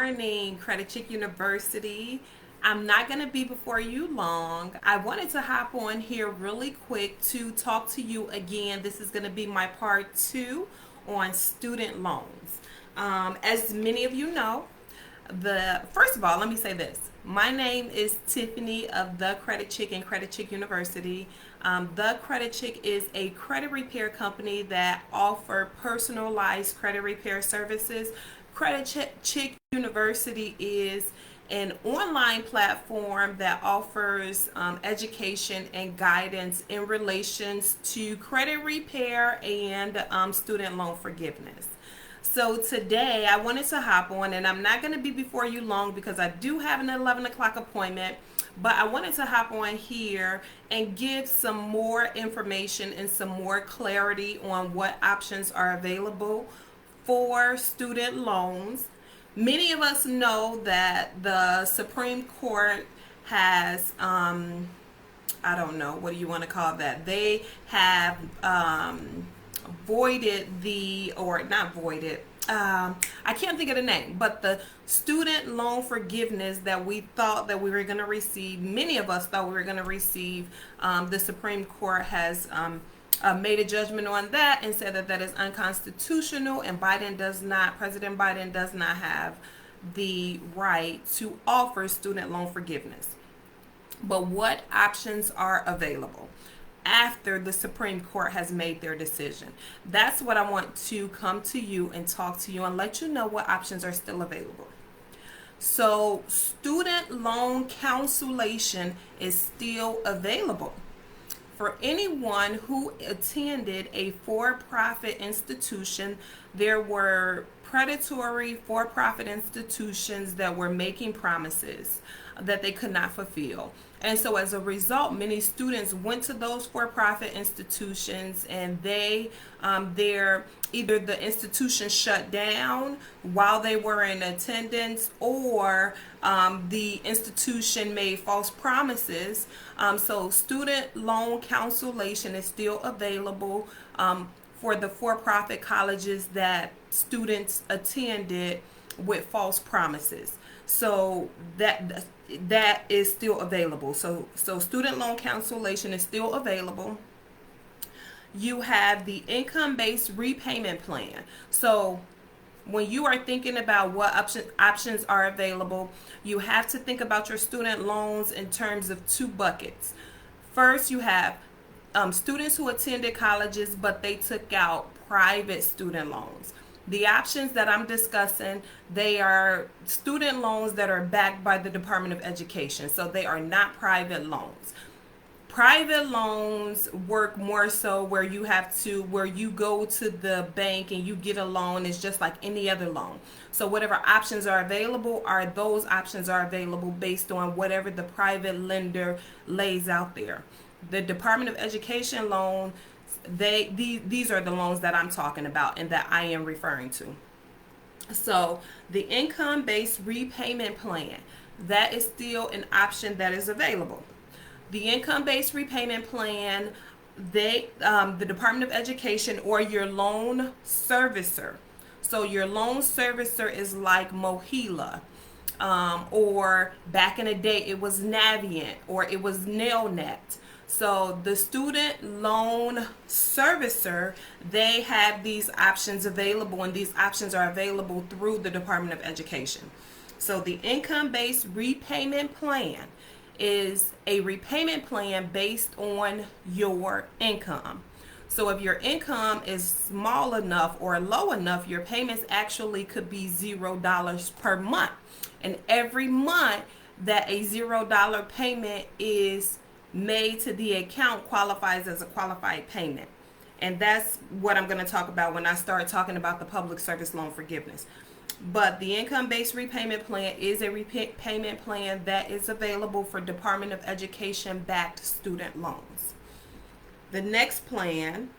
morning, Credit Chick University. I'm not going to be before you long. I wanted to hop on here really quick to talk to you again. This is going to be my part two on student loans. As many of you know, first of all, let me say this. My name is Tiffany of The Credit Chick and Credit Chick University. The Credit Chick is a credit repair company that offer personalized credit repair services. Credit Chick University is an online platform that offers education and guidance in relations to credit repair and student loan forgiveness. So today I wanted to hop on, and I'm not going to be before you long because I do have an 11 o'clock appointment, but I wanted to hop on here and give some more information and some more clarity on what options are available for student loans. Many of us know that the Supreme Court has, I don't know, what do you want to call that? They have voided or not voided, I can't think of the name, but the student loan forgiveness that we thought that we were going to receive, many of us thought we were going to receive, the Supreme Court has made a judgment on that and said that that is unconstitutional, and President Biden does not have the right to offer student loan forgiveness. But what options are available after the Supreme Court has made their decision? That's what I want to come to you and talk to you and let you know what options are still available. So student loan cancellation is still available for anyone who attended a for-profit institution. There were predatory for-profit institutions that were making promises that they could not fulfill. And so as a result, many students went to those for-profit institutions, and either the institution shut down while they were in attendance, or the institution made false promises. So student loan cancellation is still available for the for-profit colleges that students attended with false promises. So that is still available. So student loan cancellation is still available. You have the income-based repayment plan. So when you are thinking about what options are available, you have to think about your student loans in terms of two buckets. First, you have students who attended colleges, but they took out private student loans. The options that I'm discussing, they are student loans that are backed by the Department of Education. So they are not private loans. Private loans work more so where you go to the bank and you get a loan. It's just like any other loan. So whatever options are available, those options are available based on whatever the private lender lays out there. The Department of Education loan, these are the loans that I'm talking about and that I am referring to. So the income-based repayment plan, that is still an option that is available. The income-based repayment plan, the Department of Education or your loan servicer. So your loan servicer is like Mohila, or back in the day it was Navient, or it was Nailnet. So the student loan servicer, they have these options available, and these options are available through the Department of Education. So the income-based repayment plan is a repayment plan based on your income. So if your income is small enough or low enough, your payments actually could be $0 per month. And every month that a $0 payment is made to the account qualifies as a qualified payment. And that's what I'm going to talk about when I start talking about the public service loan forgiveness. But the income-based repayment plan is a repayment plan that is available for Department of Education backed student loans. The next plan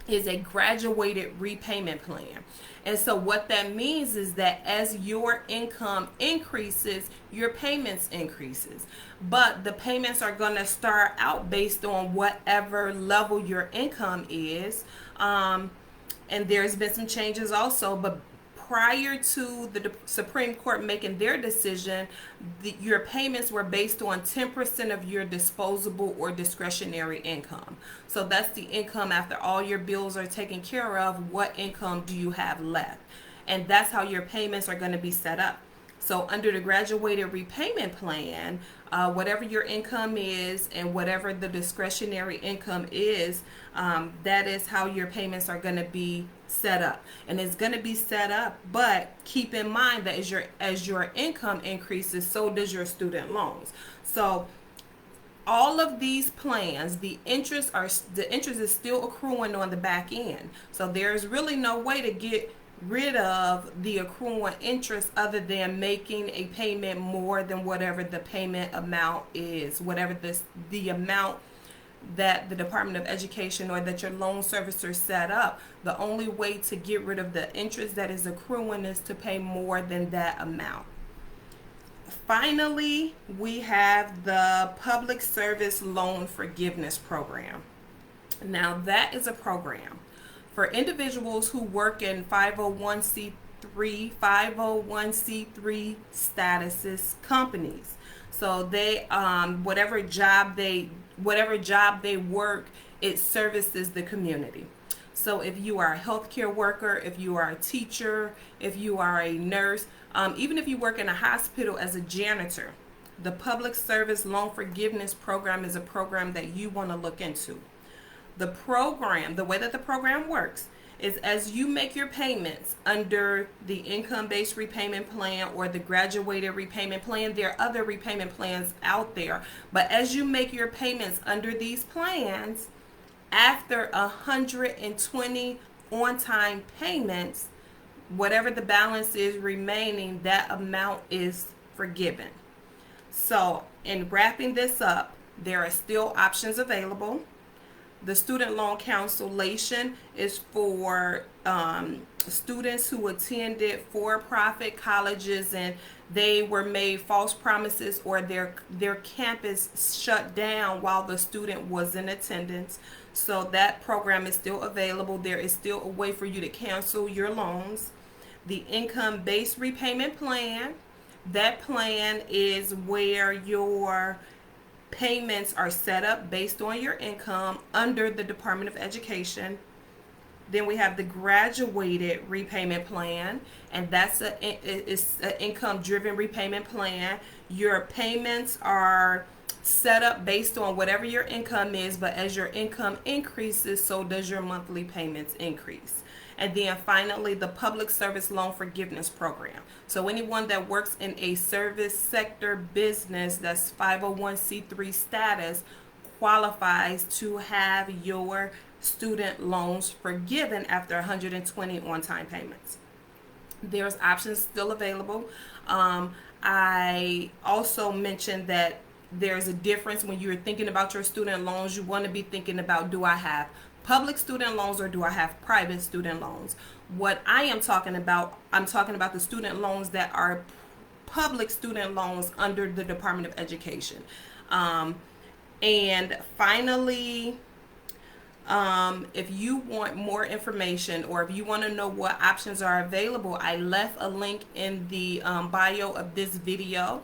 is a graduated repayment plan. And so what that means is that as your income increases, your payments increases. But the payments are going to start out based on whatever level your income is. And there's been some changes also, but prior to the Supreme Court making their decision, your payments were based on 10% of your disposable or discretionary income. So that's the income after all your bills are taken care of. What income do you have left? And that's how your payments are going to be set up. So under the graduated repayment plan, whatever your income is and whatever the discretionary income is, that is how your payments are going to be set up. And it's going to be set up, but keep in mind that as your income increases, so does your student loans. So all of these plans, the interest is still accruing on the back end. So there's really no way to get rid of the accruing interest other than making a payment more than whatever the payment amount is, whatever the amount that the Department of Education or that your loan servicer set up. The only way to get rid of the interest that is accruing is to pay more than that amount. Finally, we have the Public Service Loan Forgiveness Program. Now, that is a program for individuals who work in 501c3 statuses companies. So they whatever job they work, it services the community. So if you are a healthcare worker, if you are a teacher, if you are a nurse, even if you work in a hospital as a janitor, the Public Service Loan Forgiveness Program is a program that you want to look into. The way that the program works is as you make your payments under the income-based repayment plan or the graduated repayment plan, there are other repayment plans out there, but as you make your payments under these plans, after 120 on-time payments, whatever the balance is remaining, that amount is forgiven. So in wrapping this up, there are still options available. The student loan cancellation is for students who attended for-profit colleges and they were made false promises or their campus shut down while the student was in attendance. So that program is still available. There is still a way for you to cancel your loans. The income-based repayment plan, that plan is where your payments are set up based on your income under the Department of Education. Then we have the graduated repayment plan, and that's an income-driven repayment plan. Your payments are set up based on whatever your income is, but as your income increases, so does your monthly payments increase. And then finally, the Public Service Loan Forgiveness Program. So anyone that works in a service sector business that's 501c3 status qualifies to have your student loans forgiven after 120 on-time payments. There's options still available. I also mentioned that there's a difference when you're thinking about your student loans. You want to be thinking about, do I have public student loans or do I have private student loans? What I am talking about, I'm talking about the student loans that are public student loans under the Department of Education. And finally, if you want more information or if you want to know what options are available, I left a link in the bio of this video.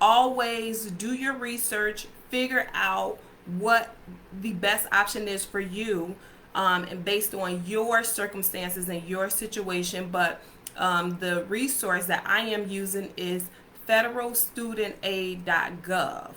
Always do your research, figure out what the best option is for you, and based on your circumstances and your situation. But the resource that I am using is federalstudentaid.gov.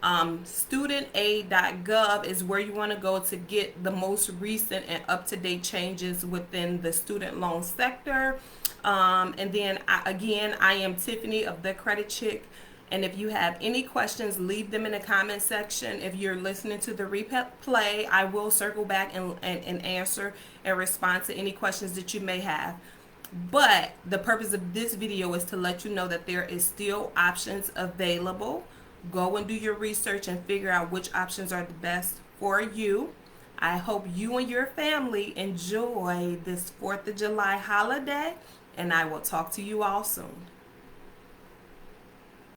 Studentaid.gov is where you want to go to get the most recent and up-to-date changes within the student loan sector. And then I am Tiffany of The Credit Chick. And if you have any questions, leave them in the comment section. If you're listening to the replay, I will circle back and answer and respond to any questions that you may have. But the purpose of this video is to let you know that there is still options available. Go and do your research and figure out which options are the best for you. I hope you and your family enjoy this 4th of July holiday, and I will talk to you all soon.